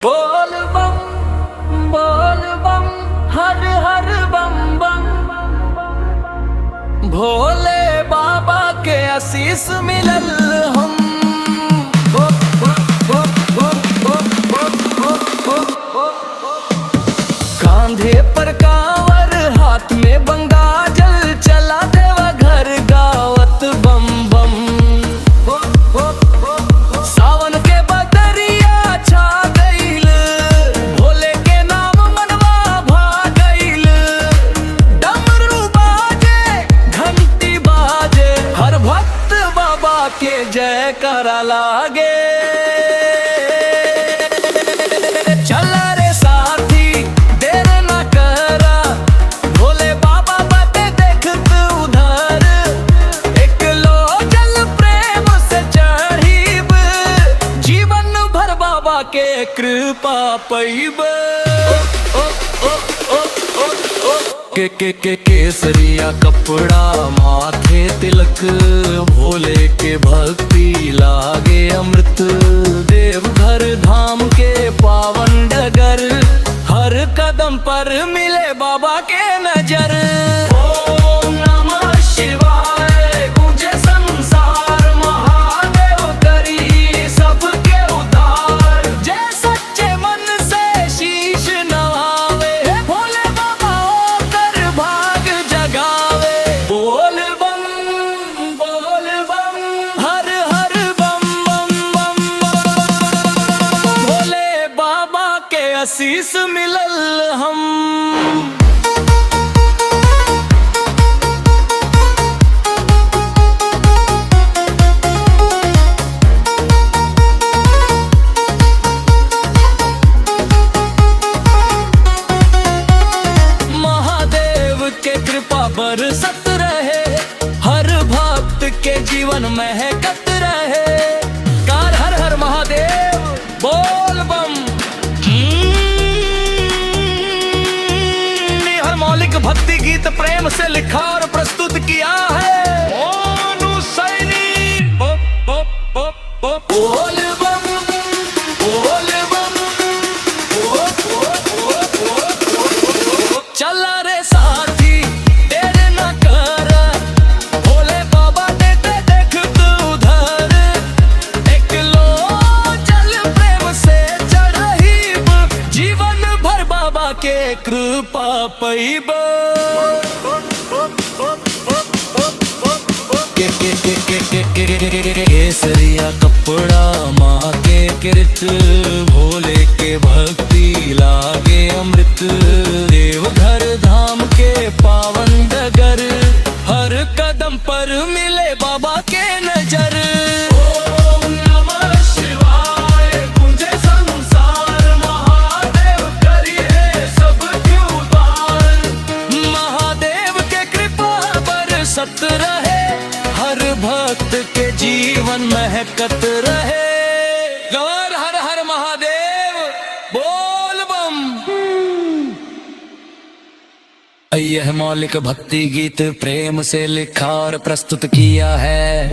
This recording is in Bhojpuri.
बोल बम हर हर बम बम। भोले बाबा के आशीष मिलल हम। कांधे पर कांवर हाथ में गंगाजल चला देवा घर गावत बम बम। सावन के बदरिया छा गईल, भोले के नाम मनवा भा गईल। डमरू बाजे घंटी बाजे, हर भक्त बाबा के जयकारा लागे। चल रे साथी देर न करा, भोले बाबा बाटे देख तू उधर। एक लो जल प्रेम से चढ़ीब, जीवन भर बाबा के कृपा पैब। के केसरिया कपड़ा माथे तिलक, भोले के भक्ति लागे अमृत। देवघर धाम के पावन डगर, हर कदम पर मिले बाबा के नजर। ओम नमः शिवाय गूंजे संसार, महादेव करी सबके उद्धार। जय सच्चे मन से शीश नवावे, भोले बाबा होकर भाग जगावे। बोल बम हर हर बम बम बम बम। भोले बाबा के आशीष मिलल हम। महादेव के कृपा बरसत रहे, हर भक्त के जीवन महकत रहे। कार हर हर महादेव बोल बम। हर मौलिक भक्ति गीत प्रेम से लिखा और प्रस्तुत किया है। बोल बम बोल बम। चल रे साथी देर न कर, भोले बाबा देते देख तू उधर। एक लो जल प्रेम से चढ़ीब, जीवन भर बाबा के कृपा पैब। केसरिया कपड़ा माँ के कृत, भोले के भक्ति लागे अमृत। देवघर धाम के पावन डगर, हर कदम पर मिले बाबा के नजर। ओम नमः शिवाय गूंजे संसार, महादेव करिए सबके उद्धार। महादेव के कृपा बरसत रहे, हर भक्त के जीवन महकत रहे। गौर हर हर महादेव बोल बम। यह मौलिक भक्ति गीत प्रेम से लिखा और प्रस्तुत किया है।